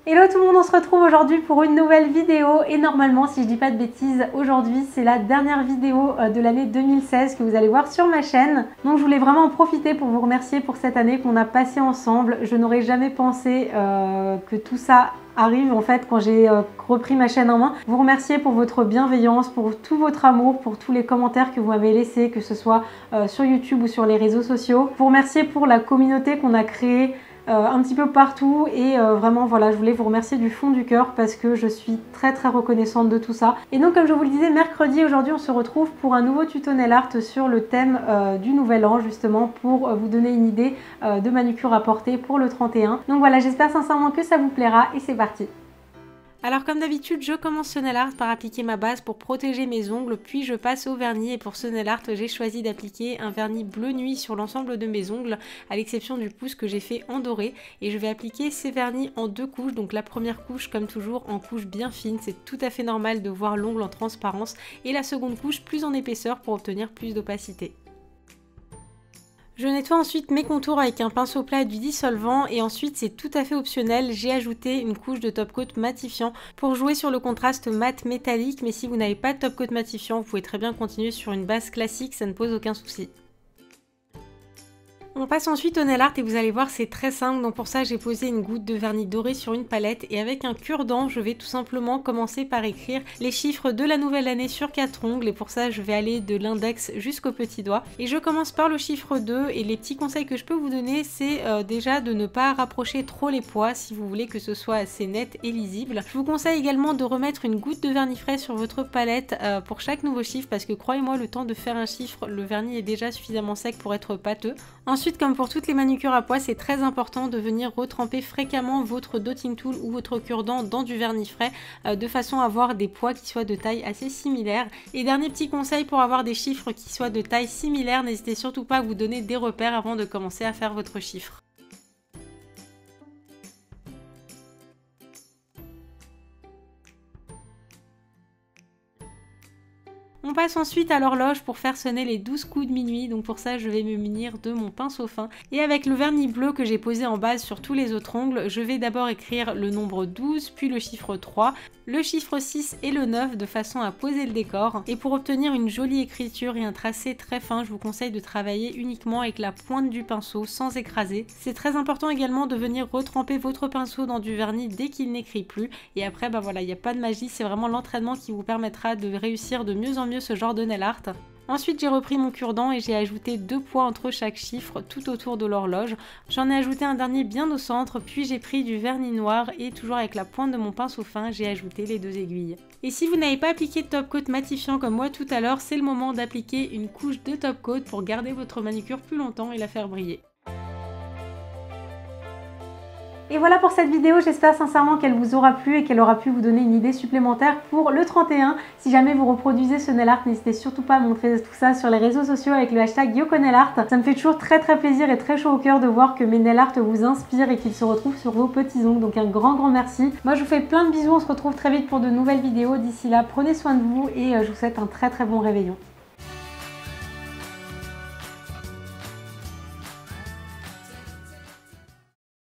Hello tout le monde, on se retrouve aujourd'hui pour une nouvelle vidéo et normalement, si je dis pas de bêtises, aujourd'hui c'est la dernière vidéo de l'année 2016 que vous allez voir sur ma chaîne. Donc je voulais vraiment en profiter pour vous remercier pour cette année qu'on a passée ensemble. Je n'aurais jamais pensé que tout ça arrive en fait quand j'ai repris ma chaîne en main. Vous remercier pour votre bienveillance, pour tout votre amour, pour tous les commentaires que vous m'avez laissés, que ce soit sur YouTube ou sur les réseaux sociaux. Vous remercier pour la communauté qu'on a créée un petit peu partout et vraiment voilà, je voulais vous remercier du fond du cœur parce que je suis très reconnaissante de tout ça. Et donc comme je vous le disais, mercredi aujourd'hui on se retrouve pour un nouveau tuto nail art sur le thème du nouvel an, justement pour vous donner une idée de manucure à porter pour le 31. Donc voilà, j'espère sincèrement que ça vous plaira et c'est parti. Alors comme d'habitude, je commence ce nail art par appliquer ma base pour protéger mes ongles, puis je passe au vernis et pour ce nail art, j'ai choisi d'appliquer un vernis bleu nuit sur l'ensemble de mes ongles, à l'exception du pouce que j'ai fait en doré. Et je vais appliquer ces vernis en deux couches, donc la première couche comme toujours en couche bien fine, c'est tout à fait normal de voir l'ongle en transparence, et la seconde couche plus en épaisseur pour obtenir plus d'opacité. Je nettoie ensuite mes contours avec un pinceau plat et du dissolvant et ensuite c'est tout à fait optionnel, j'ai ajouté une couche de top coat matifiant pour jouer sur le contraste mat métallique, mais si vous n'avez pas de top coat matifiant, vous pouvez très bien continuer sur une base classique, ça ne pose aucun souci. On passe ensuite au nail art et vous allez voir c'est très simple, donc pour ça j'ai posé une goutte de vernis doré sur une palette et avec un cure-dent je vais tout simplement commencer par écrire les chiffres de la nouvelle année sur 4 ongles et pour ça je vais aller de l'index jusqu'au petit doigt et je commence par le chiffre 2 et les petits conseils que je peux vous donner c'est déjà de ne pas rapprocher trop les poids si vous voulez que ce soit assez net et lisible. Je vous conseille également de remettre une goutte de vernis frais sur votre palette pour chaque nouveau chiffre parce que croyez-moi le temps de faire un chiffre, le vernis est déjà suffisamment sec pour être pâteux. Ensuite, comme pour toutes les manucures à pois, c'est très important de venir retremper fréquemment votre dotting tool ou votre cure-dent dans du vernis frais de façon à avoir des pois qui soient de taille assez similaire. Et dernier petit conseil pour avoir des chiffres qui soient de taille similaire, n'hésitez surtout pas à vous donner des repères avant de commencer à faire votre chiffre. On passe ensuite à l'horloge pour faire sonner les 12 coups de minuit, donc pour ça je vais me munir de mon pinceau fin. Et avec le vernis bleu que j'ai posé en base sur tous les autres ongles, je vais d'abord écrire le nombre 12, puis le chiffre 3, le chiffre 6 et le 9 de façon à poser le décor. Et pour obtenir une jolie écriture et un tracé très fin, je vous conseille de travailler uniquement avec la pointe du pinceau sans écraser. C'est très important également de venir retremper votre pinceau dans du vernis dès qu'il n'écrit plus. Et après, bah voilà, il n'y a pas de magie, c'est vraiment l'entraînement qui vous permettra de réussir de mieux en mieux ce genre de nail art. Ensuite j'ai repris mon cure-dent et j'ai ajouté 2 poids entre chaque chiffre tout autour de l'horloge. J'en ai ajouté un dernier bien au centre, puis j'ai pris du vernis noir et toujours avec la pointe de mon pinceau fin, j'ai ajouté les 2 aiguilles. Et si vous n'avez pas appliqué de top coat matifiant comme moi tout à l'heure, c'est le moment d'appliquer une couche de top coat pour garder votre manucure plus longtemps et la faire briller. Et voilà pour cette vidéo, j'espère sincèrement qu'elle vous aura plu et qu'elle aura pu vous donner une idée supplémentaire pour le 31. Si jamais vous reproduisez ce nail art, n'hésitez surtout pas à montrer tout ça sur les réseaux sociaux avec le hashtag YokoNailArt. Ça me fait toujours très plaisir et très chaud au cœur de voir que mes nail art vous inspirent et qu'ils se retrouvent sur vos petits ongles. Donc un grand merci. Moi je vous fais plein de bisous, on se retrouve très vite pour de nouvelles vidéos. D'ici là, prenez soin de vous et je vous souhaite un très bon réveillon.